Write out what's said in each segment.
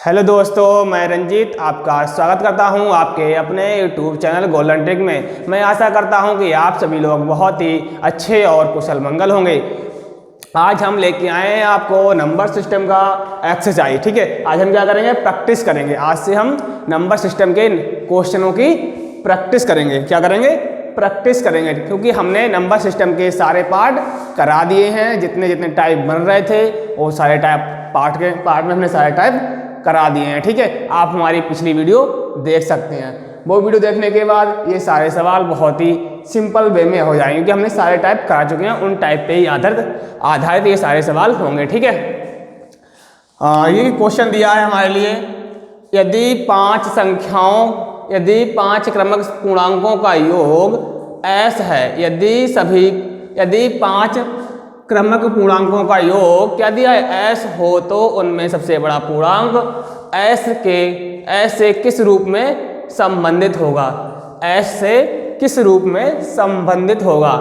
Hello दोस्तों, मैं रंजीत आपका स्वागत करता हूं आपके अपने YouTube चैनल गोल्डन ट्रिक में। मैं आशा करता हूं कि आप सभी लोग बहुत ही अच्छे और कुशल मंगल होंगे। आज हम लेके आए हैं आपको नंबर सिस्टम का एक्सरसाइज। ठीक है, आज हम क्या करेंगे, प्रैक्टिस करेंगे। आज से हम नंबर सिस्टम के क्वेश्चनों की प्रैक्टिस करेंगे। क्या करेंगे? प्रैक्टिस करेंगे, क्योंकि हमने नंबर सिस्टम के सारे पार्ट करा दिए हैं। जितने जितने टाइप बन रहे थे वो सारे टाइप पार्ट में हमने सारे टाइप करा दिए हैं। ठीक है, आप हमारी पिछली वीडियो देख सकते हैं। वो वीडियो देखने के बाद ये सारे सवाल बहुत ही सिंपल वे में हो जाएंगे, क्योंकि हमने सारे टाइप करा चुके हैं। उन टाइप पे ही आधारित ये सारे सवाल होंगे। ठीक है, ये क्वेश्चन दिया है हमारे लिए, यदि पांच क्रमिक पूर्णांकों का योग s है, यदि पांच क्रमिक पूर्णांकों का योग क्या दिया है, s हो, तो उनमें सबसे बड़ा पूर्णांक s से किस रूप में संबंधित होगा? s से किस रूप में संबंधित होगा?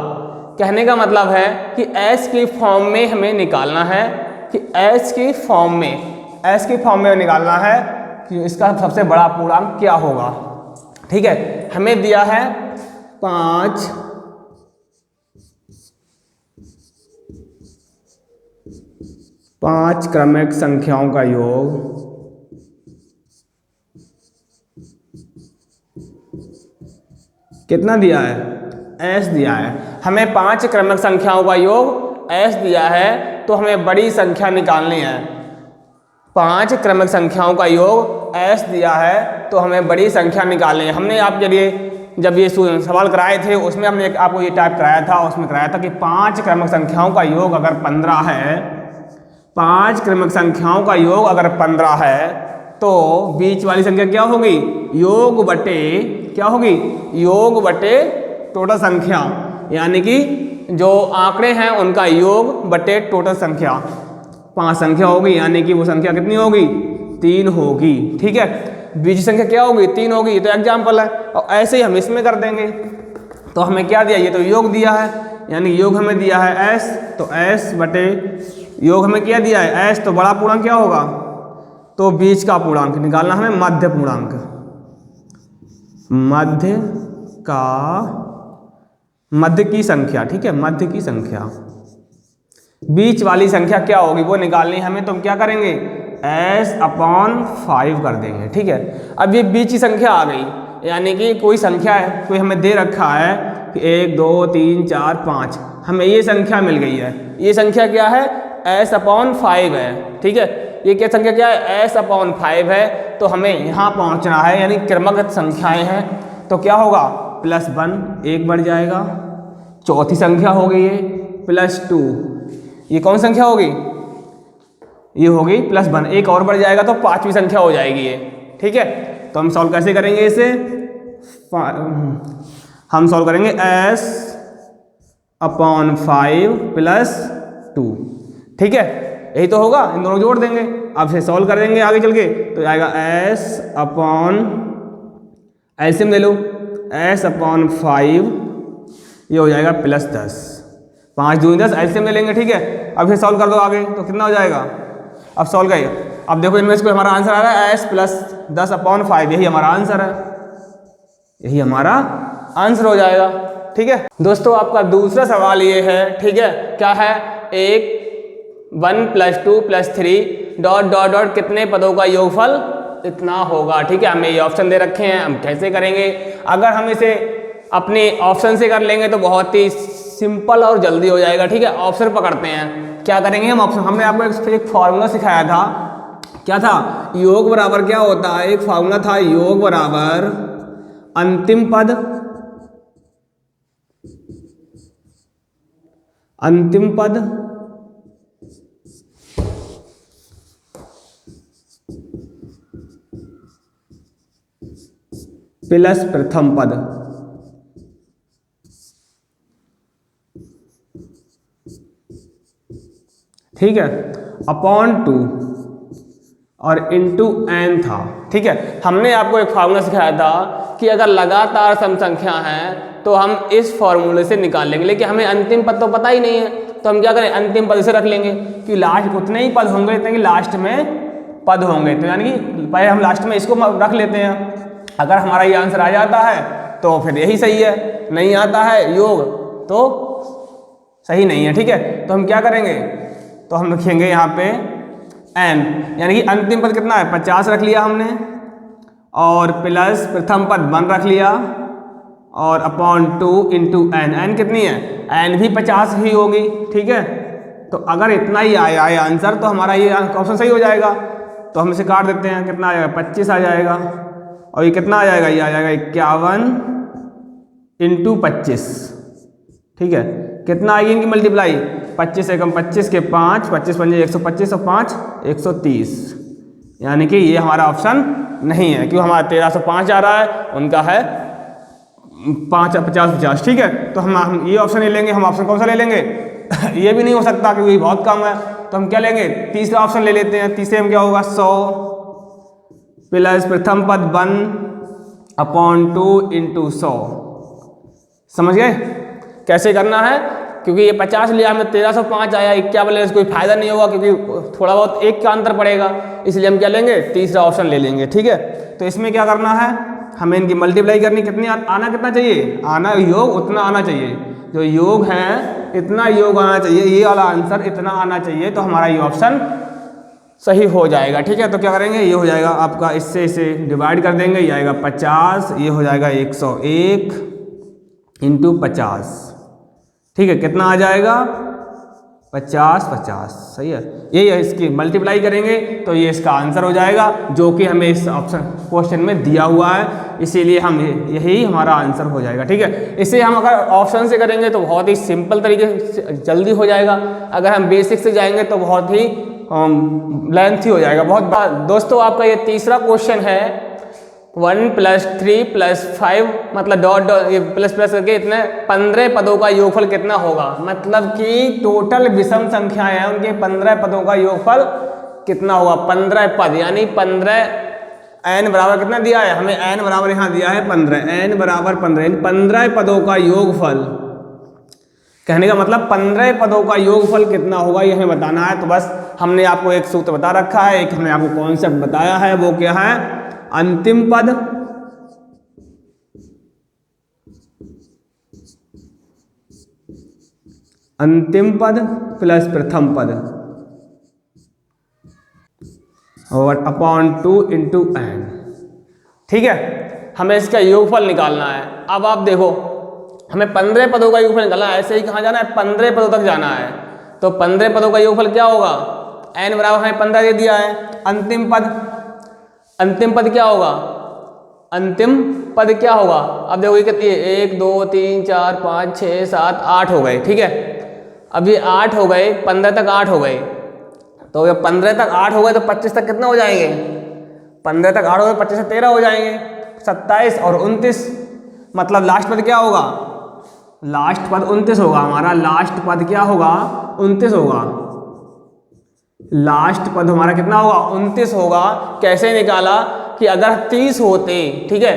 कहने का मतलब है कि s की फॉर्म में हमें निकालना है, कि s की फॉर्म में निकालना है कि इसका सबसे बड़ा पूर्णांक क्या होगा। ठीक है, हमें दिया है पांच क्रमिक संख्याओं का योग कितना दिया है, s दिया है। हमें पांच क्रमिक संख्याओं का योग s दिया है, तो हमें बड़ी संख्या निकालनी है। पांच क्रमिक संख्याओं का योग s दिया है, तो हमें बड़ी संख्या निकालनी है। हमने आप जब ये सवाल कराए थे, उसमें हमने आपको ये टाइप कराया था। उसमें कराया था कि पांच क्रमिक संख्याओं का योग अगर 15 है, पांच क्रमिक संख्याओं का योग अगर 15 है, तो बीच वाली संख्या क्या होगी, योग बटे टोटल संख्या, यानी कि जो आंकड़े हैं उनका योग बटे टोटल संख्या। पांच संख्या होगी, यानी कि वो संख्या कितनी होगी, 3 होगी। ठीक है, बीच संख्या क्या होगी, 3 होगी। तो एग्जाम्पल है, और ऐसे ही हम इसमें कर देंगे। तो हमें क्या दिया, ये तो योग दिया है, यानी योग हमें दिया है s, तो s बटे योग हमें क्या दिया है, s, तो बड़ा पूर्णांक क्या होगा, तो बीच का पूर्णांक निकालना हमें, मध्य पूर्णांक, मध्य की संख्या। ठीक है, मध्य की संख्या, बीच वाली संख्या क्या होगी वो निकालनी हमें। तो हम क्या करेंगे, s/5 कर देंगे। ठीक है, अब ये बीच की संख्या आ गई, यानी कि कोई संख्या है, कोई हमें दे रखा है कि 1 2 3 4 5, हमें ये संख्या मिल गई है। ये संख्या क्या है, s/5 है। ठीक है, ये क्या संख्या क्या है, s/5 है। तो हमें यहाँ पहुँचना है, यानी क्रमिक संख्याएं हैं, तो क्या होगा, +1 1 बढ़ जाएगा। चौथी संख्या हो गई है +2, ये कौन संख्या होगी, ये होगी +1, एक और बढ़ जाएगा तो पांचवी संख्या हो जाएगी ये। ठीक है, तो हम सॉल्व कैसे करेंगे इसे, हम सॉल्व करेंगे s/5 +2। ठीक है, यही तो होगा, इन दोनों जोड़ देंगे। अब से सॉल्व कर देंगे आगे चल के, तो आएगा एलसीएम ले लो, s/5 ये हो जाएगा +10, 5 दूनी 10, एलसीएम ले लेंगे। ठीक है, अब ये सॉल्व कर दो आगे, तो कितना हो जाएगा, अब सॉल्व करिए। अब देखो इनमें से हमारा आंसर आ रहा है s + 10/5, यही हमारा आंसर है, यही हमारा आंसर हो जाएगा। ठीक है दोस्तों, आपका दूसरा सवाल ये है। ठीक है, क्या है, 1 + 2 + 3 ... कितने पदों का योगफल इतना होगा। ठीक है, हमें ये ऑप्शन दे रखे हैं, हम कैसे करेंगे। अगर हम इसे अपने ऑप्शन से कर लेंगे तो बहुत ही सिंपल और जल्दी हो जाएगा। ठीक है, ऑप्शन पकड़ते हैं, क्या करेंगे हम ऑप्शन। हमने आपको एक फॉर्मूला सिखाया था, क्या था, योग बराबर क्या होता है, एक फॉर्मूला था, योग बराबर अंतिम पद प्लस प्रथम पद। ठीक है, /2 और इंटू n था। ठीक है, हमने आपको एक फार्मूला सिखाया था कि अगर लगातार सम संख्या है तो हम इस फॉर्मूले से निकाल लेंगे, लेकिन हमें अंतिम पद तो पता ही नहीं है, तो हम क्या करें, अंतिम पद से रख लेंगे कि लास्ट उतने ही पद होंगे जितने कि लास्ट में पद होंगे। तो यानी कि पहले हम लास्ट में इसको रख लेते हैं। अगर हमारा ये आंसर आ जाता है तो फिर यही सही है, नहीं आता है योग तो सही नहीं है। ठीक है, तो हम क्या करेंगे, तो हम लिखेंगे यहाँ पे n, यानी कि अंतिम पद कितना है 50 रख लिया हमने, और प्लस प्रथम पद 1 रख लिया, और अपॉन 2 इंटू n, n कितनी है, n भी 50 ही होगी। ठीक है, तो अगर इतना ही आया है आंसर तो हमारा ये ऑप्शन सही हो जाएगा। तो हम इसे काट देते हैं, कितना आ जाएगा 25 आ जाएगा, और ये कितना आ जाएगा, ये आ जाएगा 51 इंटू 25। ठीक है, कितना आएगी इनकी मल्टीप्लाई, 25 एकम 25 के 5, 25 पंजे 125 और 5 130, यानी कि ये हमारा ऑप्शन नहीं है, क्यों हमारा 1305 आ रहा है, उनका है 50-50। ठीक है, तो हम ये ऑप्शन नहीं लेंगे, हम ऑप्शन कौन सा ले लेंगे ये भी नहीं हो सकता क्योंकि बहुत कम है, तो हम क्या लेंगे, तीसरा ऑप्शन ले लेते हैं। तीसरे में क्या होगा 100 प्लस प्रथम पद 1 अपॉन 2 इंटू 100। समझ गए कैसे करना है, क्योंकि ये 50 लिया हमने 1305 आया, 51 कोई फायदा नहीं होगा क्योंकि थोड़ा बहुत एक का अंतर पड़ेगा, इसलिए हम क्या लेंगे, तीसरा ऑप्शन ले लेंगे। ठीक है, तो इसमें क्या करना है, हमें इनकी मल्टीप्लाई करनी, कितनी आना कितना चाहिए, आना योग उतना आना चाहिए, जो योग है इतना योग आना चाहिए, ये वाला आंसर इतना आना चाहिए, तो हमारा ये ऑप्शन सही हो जाएगा। ठीक है, तो क्या करेंगे, ये हो जाएगा आपका, इससे इसे डिवाइड कर देंगे, ये आएगा 50, ये हो जाएगा 101 इंटू 50। ठीक है, कितना आ जाएगा 50-50, सही है, यही है, इसकी मल्टीप्लाई करेंगे तो ये इसका आंसर हो जाएगा, जो कि हमें इस ऑप्शन क्वेश्चन में दिया हुआ है, इसीलिए हम यही हमारा आंसर हो जाएगा। ठीक है, इसे हम अगर ऑप्शन से करेंगे तो बहुत ही सिंपल तरीके से जल्दी हो जाएगा, अगर हम बेसिक से जाएंगे तो बहुत ही लेंथी हो जाएगा बहुत। दोस्तों आपका ये तीसरा क्वेश्चन है, 1 + 3 + 5 मतलब डॉट ये प्लस करके इतने 15 पदों का योगफल कितना होगा, मतलब कि टोटल विषम संख्याएं हैं उनके 15 पदों का योगफल कितना होगा। 15 पद यानी 15, n बराबर कितना दिया है हमें, n बराबर यहाँ दिया है 15, n बराबर 15, 15 पदों का योगफल, कहने का मतलब 15 पदों का योगफल कितना होगा ये हमें बताना है। तो बस हमने आपको एक सूत्र बता रखा है, एक हमने आपको कॉन्सेप्ट बताया है, वो क्या है, अंतिम पद प्लस प्रथम पद और अपॉन 2 इंटू n। ठीक है, हमें इसका योगफल निकालना है। अब आप देखो हमें 15 पदों का योगफल निकालना है, ऐसे ही कहाँ जाना है, 15 पदों तक जाना है, तो 15 पदों का योगफल क्या होगा, n बराबर हमें 15 दे दिया है। अंतिम पद क्या होगा, अंतिम पद क्या होगा, अब देखो ये कितनी है, 1 2 3 4 5 6 7 8 हो गए। ठीक है, अब ये 8 हो गए, 15 तक 8 हो गए, तो जब 15 तक 8 हो गए तो 25 तक कितना हो जाएंगे, 15 तक 8 हो गए 25 से 13 हो जाएंगे, 27 और 29, मतलब लास्ट पद क्या होगा, लास्ट पद 29 होगा हमारा, लास्ट पद क्या होगा 29 होगा, लास्ट पद हमारा कितना होगा 29 होगा। कैसे निकाला कि अगर 30 होते, ठीक है,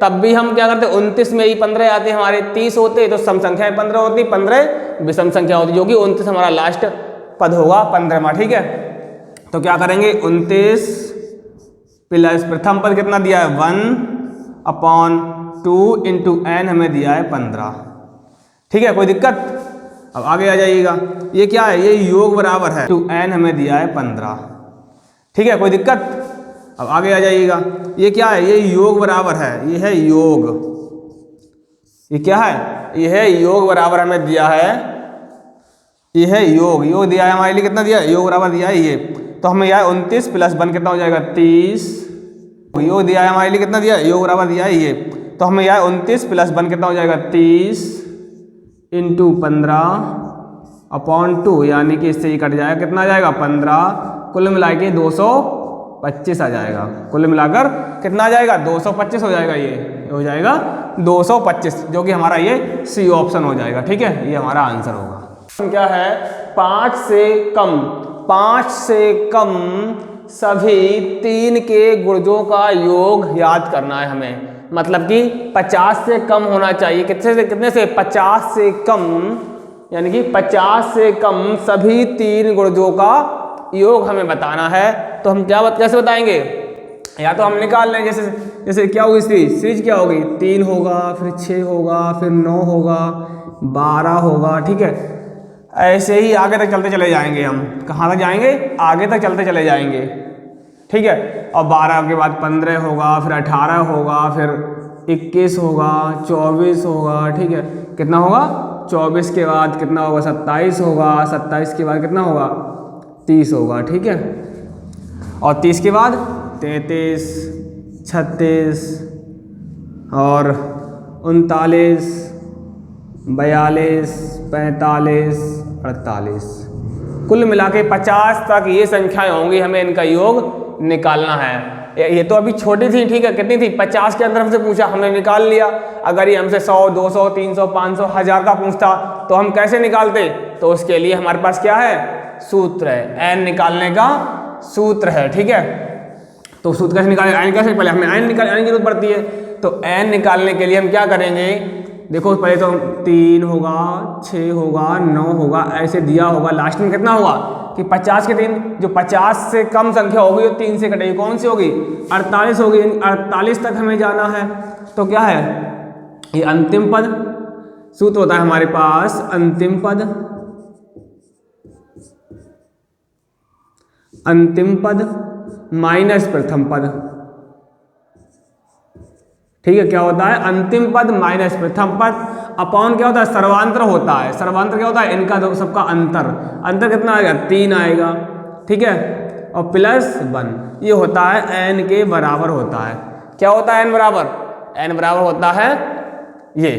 तब भी हम क्या करते, 29 में ही 15 आते हमारे, 30 होते तो सम संख्या 15 होती, 15 विषम संख्या होती, जो कि 29 हमारा लास्ट पद होगा 15वां। ठीक है, तो क्या करेंगे, 29 प्लस प्रथम पद कितना दिया है 1 अपॉन 2 इंटू n हमें दिया है 15। ठीक है, कोई दिक्कत, अब आगे आ जाइएगा, ये क्या है, ये योग बराबर है 2n हमें दिया है 15। ठीक है, कोई दिक्कत, अब आगे आ जाइएगा, ये क्या है, ये योग बराबर है, ये है योग, ये क्या है, ये है योग बराबर हमें दिया है, ये है योग दिया है हमारे लिए, कितना दिया है, योग बराबर दिया है ये, तो हमें यह 29 प्लस 1 कितना हो जाएगा 30, योग दिया है हमारे लिए, कितना दिया है, योग बराबर दिया है ये, तो हमें यह 29 प्लस 1 कितना हो जाएगा 30 इंटू 15 अपॉन 2, यानी कि इससे ही कट जाएगा, कितना आ जाएगा 15, कुल मिला के 225 आ जाएगा, कुल मिलाकर कितना आ जाएगा 225 हो जाएगा, ये हो जाएगा 225, जो कि हमारा ये सी ऑप्शन हो जाएगा। ठीक है, ये हमारा आंसर होगा। क्या है, 5 से कम सभी 3 के गुणजों का योग याद करना है हमें, मतलब कि 50 से कम होना चाहिए, कितने से 50 से कम, यानी कि 50 से कम सभी 3 गुणजों का योग हमें बताना है तो हम कैसे बताएंगे? या तो हम निकाल लें, जैसे क्या होगी सीरीज क्या होगी, 3 होगा, फिर 6 होगा, फिर 9 होगा, 12 होगा, ठीक है। ऐसे ही आगे तक चलते चले जाएंगे हम। कहाँ तक जाएंगे? आगे तक चलते चले जाएंगे, ठीक है। और 12 के बाद 15 होगा, फिर 18 होगा, फिर 21 होगा, 24 होगा, ठीक है। कितना होगा? 24 के बाद कितना होगा? 27 होगा, 27 के बाद कितना होगा? 30 होगा, ठीक है। और 30 के बाद 33, 36 और 39, 42, 45, 48, कुल मिला के 50 तक ये संख्याएं होंगी। हमें इनका योग निकालना है। ये तो अभी छोटी थी, ठीक है। कितनी थी? 50 के अंदर हमसे पूछा, हमने निकाल लिया। अगर ये हमसे 100, 200, 300, 500, 1000 का पूछता तो हम कैसे निकालते? तो उसके लिए हमारे पास क्या है? सूत्र है, n निकालने का सूत्र है, ठीक है। तो सूत्र कैसे निकालें? n कैसे? पहले हमें n निकालने की जरूरत पड़ती है। तो n निकालने के लिए हम क्या करेंगे? देखो पहले तो 3 होगा, 6 होगा, 9 होगा, ऐसे दिया होगा। लास्ट में कितना होगा कि 50 के 3, जो 50 से कम संख्या होगी वो 3 से कटेगी, कौन सी होगी? 48 होगी। 48 तक हमें जाना है। तो क्या है ये? अंतिम पद। सूत्र होता है हमारे पास अंतिम पद, अंतिम पद माइनस प्रथम पद, ठीक है। क्या होता है? अंतिम पद माइनस प्रथम पद अपॉन क्या होता है? सर्वांतर होता है। सर्वांतर क्या होता है? इनका सबका अंतर। अंतर कितना आएगा? 3 आएगा, ठीक है। और प्लस 1, ये होता है n के बराबर होता है। क्या होता है n बराबर? n बराबर होता है ये,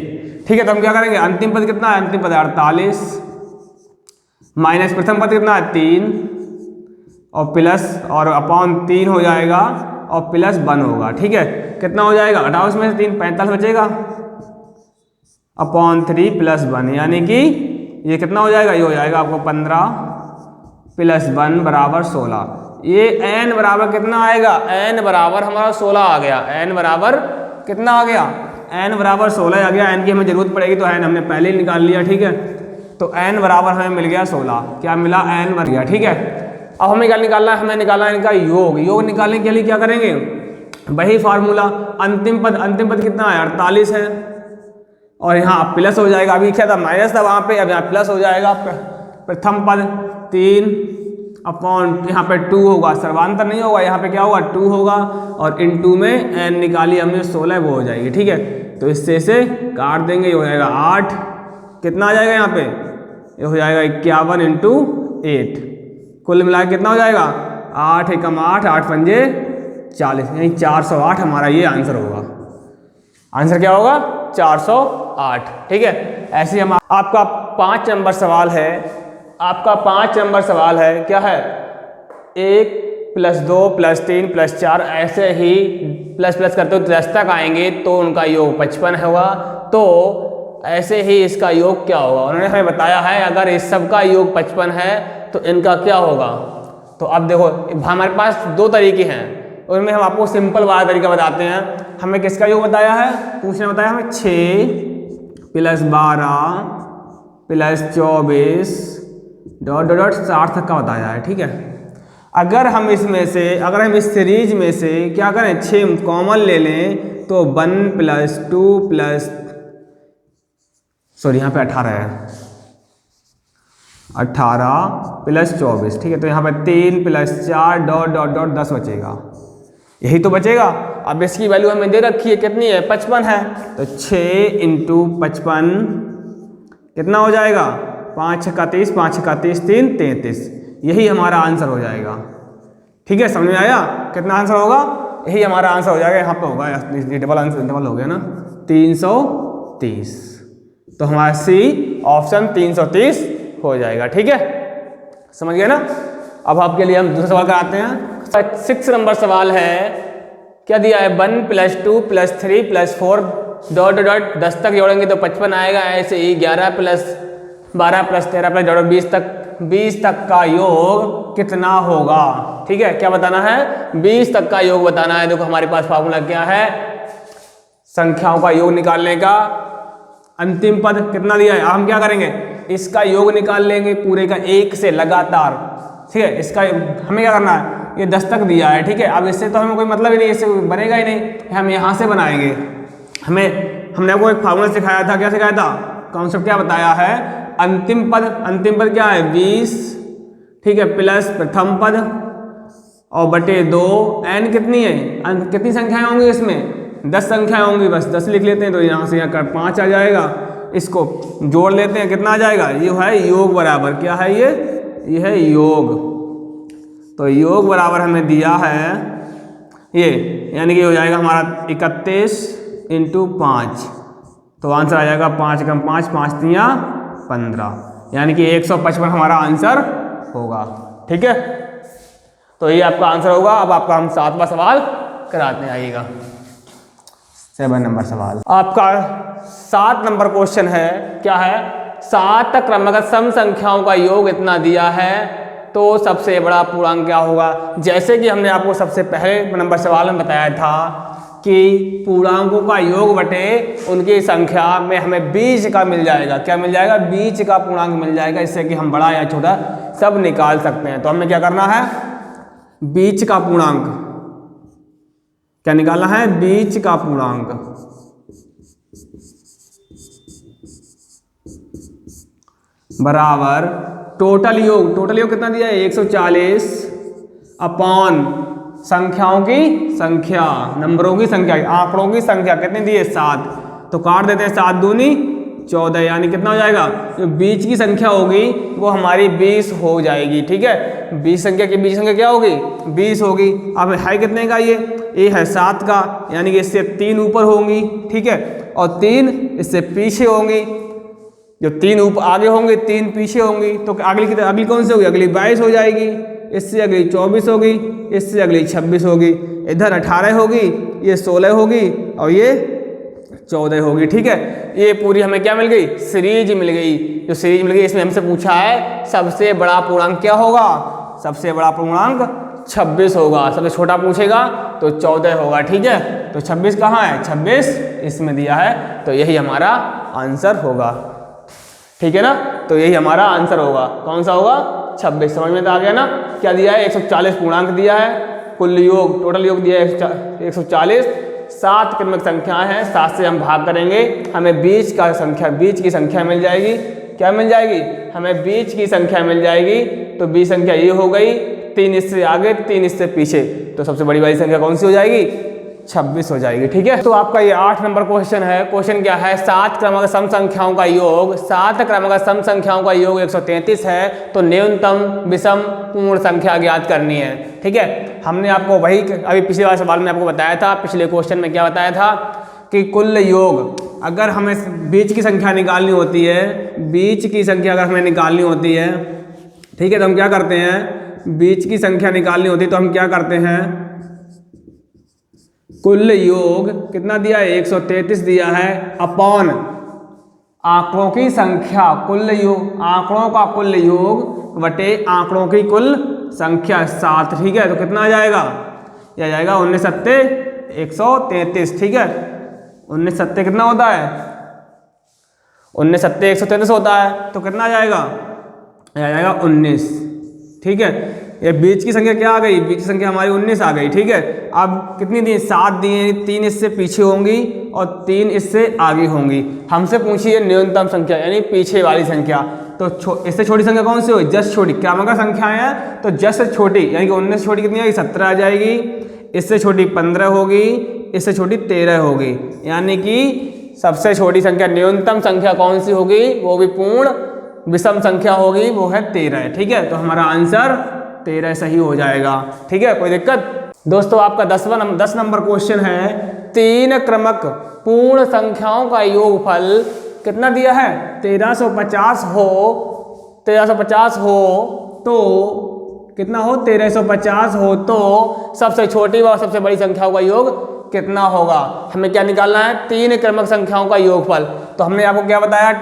ठीक है। तो हम क्या करेंगे? अंतिम पद कितना है? अंतिम पद 48 माइनस प्रथम पद कितना है? 3 और प्लस और अपॉन 3 हो जाएगा और प्लस 1 होगा, ठीक है। कितना हो जाएगा? 28 में से 3, 45 बचेगा अपॉन 3 प्लस 1, यानी कि ये कितना हो जाएगा? ये हो जाएगा आपको 15 प्लस 1 बराबर 16। ये n बराबर कितना आएगा? n बराबर हमारा 16 आ गया। n बराबर कितना आ गया? n बराबर 16 आ गया। n की हमें जरूरत पड़ेगी तो n हमने पहले ही निकाल लिया, ठीक है। तो n बराबर हमें मिल गया 16। क्या मिला? n बन गया, ठीक है। अब हमें क्या निकालना है? हमें निकालना है इनका योग। योग निकालने के लिए क्या करेंगे? वही फार्मूला। अंतिम पद कितना है? 48 है। और यहाँ प्लस हो जाएगा। अभी क्या था? माइनस था वहाँ पे, अब यहाँ प्लस हो जाएगा। प्रथम पद 3 अपॉन यहाँ पे 2 होगा, सर्वांतर नहीं होगा, यहाँ पे क्या होगा? 2 होगा। और इन 2 में n निकाली हमने 16, वो हो जाएगी, ठीक है। तो इससे इसे काट देंगे, ये हो जाएगा 8। कितना आ जाएगा यहाँ पे? ये हो जाएगा 51 इंटू 8। कुल मिला के कितना हो जाएगा? 8 एकम 8, 8 पंजे 40, यानी 408 हमारा ये आंसर होगा। आंसर क्या होगा? 408, ठीक है। ऐसे ही हम आपका 5 नंबर सवाल है। आपका 5 नंबर सवाल है, क्या है? 1 + 2 + 3 + 4, ऐसे ही प्लस प्लस करते हुए 10 तक आएंगे तो उनका योग 55 होगा। तो ऐसे ही इसका योग क्या होगा? उन्होंने हमें बताया है अगर इस सब का योग 55 है तो इनका क्या होगा? तो अब देखो हमारे पास 2 तरीके हैं, उनमें हम आपको सिंपल वाला तरीका बताते हैं। हमें किसका योग बताया है? पूछने बताया हमें 6 + 12 + 24 ... $60 तक का बताया है, ठीक है। अगर हम इसमें से, अगर हम इस सीरीज में से क्या करें? 6 कॉमन ले लें तो 1 + 2 + सॉरी यहाँ पे 18 है, 18 + 24, ठीक है। तो यहाँ पे 3 + 4 ... 10 बचेगा, यही तो बचेगा। अब इसकी वैल्यू हमें दे रखी है, कितनी है? 55 है। तो 6 × 55 कितना हो जाएगा? 5 × 30, 5 × 30, 3 × 33, यही हमारा आंसर हो जाएगा, ठीक है। समझ में आया कितना आंसर होगा? यही हमारा आंसर हो जाएगा। यहाँ पे होगा डबल आंसर, डबल हो गया ना, 330। तो हमारा सी ऑप्शन 330 हो जाएगा, ठीक है। समझ गए ना? अब आपके लिए हम दूसरा सवाल कराते हैं। 6 नंबर सवाल है, क्या दिया है? 1 + 2 + 3 + 4 ... 10 तक जोड़ेंगे तो 55 आएगा। ऐसे ही 11 + 12 + 13 + 20 तक का योग कितना होगा? ठीक है, क्या बताना है? 20 तक का योग बताना है। देखो हमारे पास फार्मूला क्या है संख्याओं का योग निकालने का। अंतिम पद कितना दिया है? हम क्या करेंगे? इसका योग निकाल लेंगे पूरे का 1 से लगातार ठीक है। इसका हमें क्या करना है, ये 10 तक दिया है, ठीक है। अब इससे तो हमें कोई मतलब ही नहीं, इससे बनेगा ही नहीं, हम यहाँ से बनाएंगे। हमने आपको एक फार्मूला सिखाया था, क्या सिखाया था, कॉन्सेप्ट क्या बताया है, अंतिम पद क्या है 20, ठीक है, प्लस प्रथम पद और बटे 2, n कितनी है, कितनी संख्याएं होंगी इसमें, 10 संख्याएं होंगी, बस 10 लिख लेते हैं तो यहाँ से यहाँ कर 5 आ जाएगा। इसको जोड़ लेते हैं, कितना आ जाएगा, ये है योग बराबर, क्या है ये है योग। तो योग बराबर हमें दिया है ये, यानी कि हो जाएगा हमारा 31 × 5, तो आंसर आ जाएगा 5 × 5 5 × 3 15, यानी कि 155 हमारा आंसर होगा, ठीक है। तो ये आपका आंसर होगा। अब आपका हम 7वां सवाल कराते हैं, आइएगा 7 नंबर सवाल। आपका 7 नंबर क्वेश्चन है, क्या है, 7 क्रमागत सम संख्याओं का योग इतना दिया है तो सबसे बड़ा पूर्णांक क्या होगा। जैसे कि हमने आपको सबसे पहले नंबर सवाल में बताया था कि पूर्णांकों का योग बटे उनकी संख्या में हमें बीच का मिल जाएगा, क्या मिल जाएगा, बीच का पूर्णांक मिल जाएगा, इससे कि हम बड़ा या छोटा सब निकाल सकते हैं। तो हमें क्या करना है, बीच का पूर्णांक क्या निकालना है, बीच का पूर्णांक बराबर टोटल योग कितना दिया है 140 अपॉन संख्याओं की संख्या, नंबरों की संख्या, आंकड़ों की संख्या कितनी दी है 7, तो काट देते हैं 7 दूनी 14, यानी कितना हो जाएगा, जो बीच की संख्या होगी वो हमारी 20 हो जाएगी, ठीक है। 20 संख्या की बीच संख्या क्या होगी 20 होगी। अब है कितने का, ये है 7 का, यानी कि इससे 3 ऊपर होंगी, ठीक है, और 3 इससे पीछे होंगी, जो 3 ऊपर आगे होंगे 3 पीछे होंगी, तो अगली कौन सी होगी, अगली 22 हो जाएगी, इससे अगली 24 होगी, इससे अगली 26 होगी, इधर 18 होगी, ये 16 होगी और ये 14 होगी, ठीक है। ये पूरी हमें क्या मिल गई, सीरीज मिल गई। जो सीरीज मिल गई इसमें हमसे पूछा है सबसे बड़ा पूर्णांक क्या होगा, सबसे बड़ा पूर्णांक 26 होगा, सबसे छोटा पूछेगा तो 14 होगा, ठीक है। तो 26 कहाँ है, 26 इसमें दिया है, तो यही हमारा आंसर होगा, ठीक है ना। तो यही हमारा आंसर होगा, कौन सा होगा 26, समझ में तो आ गया ना। क्या दिया है 140 पूर्णांक दिया है, कुल योग टोटल योग दिया है 140, 7 क्रमिक संख्याएं हैं, 7 से हम भाग करेंगे, हमें बीच की संख्या मिल जाएगी, क्या मिल जाएगी, हमें बीच की संख्या मिल जाएगी। तो बीच संख्या ये हो गई, 3 इससे आगे 3 इससे पीछे, तो सबसे बड़ी वाली संख्या कौन सी हो जाएगी 26 हो जाएगी, ठीक है। तो आपका ये 8 नंबर क्वेश्चन है। क्वेश्चन क्या है, 7 क्रमागत सम संख्याओं का योग, 7 क्रमागत सम संख्याओं का योग 133 है, तो न्यूनतम विषम पूर्ण संख्या ज्ञात करनी है, ठीक है। हमने आपको वही अभी पिछले वाले सवाल में आपको बताया था, पिछले क्वेश्चन में क्या बताया था कि कुल योग, अगर हमें बीच की संख्या निकालनी होती है, बीच की संख्या अगर हमें निकालनी होती है, ठीक है, तो हम क्या करते हैं, बीच की संख्या निकालनी होती है तो हम क्या करते हैं, कुल योग कितना दिया है 133 दिया है, अपॉन आंकड़ों की संख्या, कुल योग आंकड़ों का कुल योग बटे आंकड़ों की कुल संख्या 7, ठीक है। तो कितना आ जाएगा, यह आ जाएगा 19 सत्ते 133, ठीक है। 19 सत्ते कितना होता है, 19 सत्ते 133 होता है, तो कितना आ जाएगा, यह आ जाएगा 19, ठीक है। ये बीच की संख्या क्या आ गई, बीच की संख्या हमारी 19 आ गई, ठीक है। अब कितनी दी, 7 दिए, 3 इससे पीछे होंगी और 3 इससे आगे होंगी। हमसे पूछी है न्यूनतम संख्या, यानी पीछे वाली संख्या, तो इससे छोटी संख्या कौन सी होगी, जस्ट छोटी, क्रमागत संख्याएं हैं तो जस्ट से छोटी, यानी कि 19 से छोटी कितनी आएगी 17 आ जाएगी, इससे छोटी 15 होगी, इससे छोटी 13 होगी, यानी कि सबसे छोटी संख्या न्यूनतम संख्या कौन सी होगी, वो भी पूर्ण विषम संख्या होगी, वो है 13, ठीक है। तो हमारा आंसर 13 सही हो जाएगा, ठीक है, कोई दिक्कत। दोस्तों आपका 10 नंबर क्वेश्चन है, 3 क्रमक पूर्ण संख्याओं का योगफल कितना दिया है 1350 हो तो कितना हो 1350 हो तो सबसे छोटी व सबसे बड़ी संख्याओं का योग कितना होगा। हमें क्या निकालना है, 3 क्रमक संख्याओं का योगफल। तो हमने आपको क्या बताया,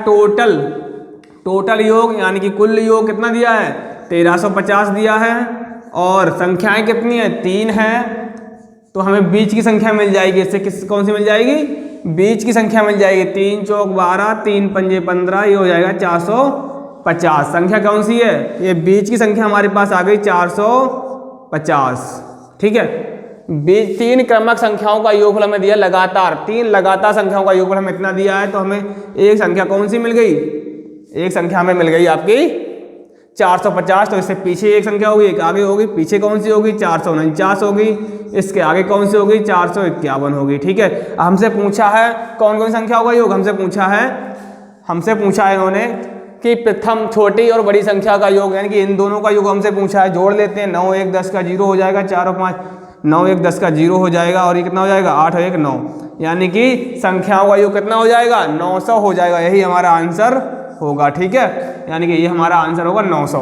टोटल योग यानी कि कुल योग कितना दिया है 1350 दिया है, और संख्याएं कितनी है 3 है, तो हमें बीच की संख्या मिल जाएगी, इससे कौन सी मिल जाएगी, बीच की संख्या मिल जाएगी, 3 चौक 12, 3 पंजे 15, ये हो जाएगा 450। संख्या कौन सी है, ये बीच की संख्या हमारे पास आ गई 450। ठीक है, बीच 3 क्रमक संख्याओं का योगफल हमें दिया लगातार, 3 लगातार संख्याओं का योगफल हमें इतना दिया है, तो हमें एक संख्या कौन सी मिल गई, एक संख्या हमें मिल गई आपकी 450। तो इससे पीछे एक संख्या होगी, एक आगे होगी, पीछे कौन सी होगी 449 होगी, इसके आगे कौन सी होगी 451 होगी। ठीक है, हमसे पूछा है कौन कौन संख्या होगा योग, हमसे पूछा है इन्होंने कि प्रथम छोटी और बड़ी संख्या का योग, यानी कि इन दोनों का योग हमसे पूछा है। जोड़ लेते हैं, 9 1 10 का 0 हो जाएगा, 4 और 5 9 1 10 का 0 हो जाएगा, और ये कितना हो जाएगा 8 और 1 9, यानी कि संख्याओं का योग कितना हो जाएगा 900 हो जाएगा। यही हमारा आंसर होगा। ठीक है, यानी कि ये हमारा आंसर होगा 900।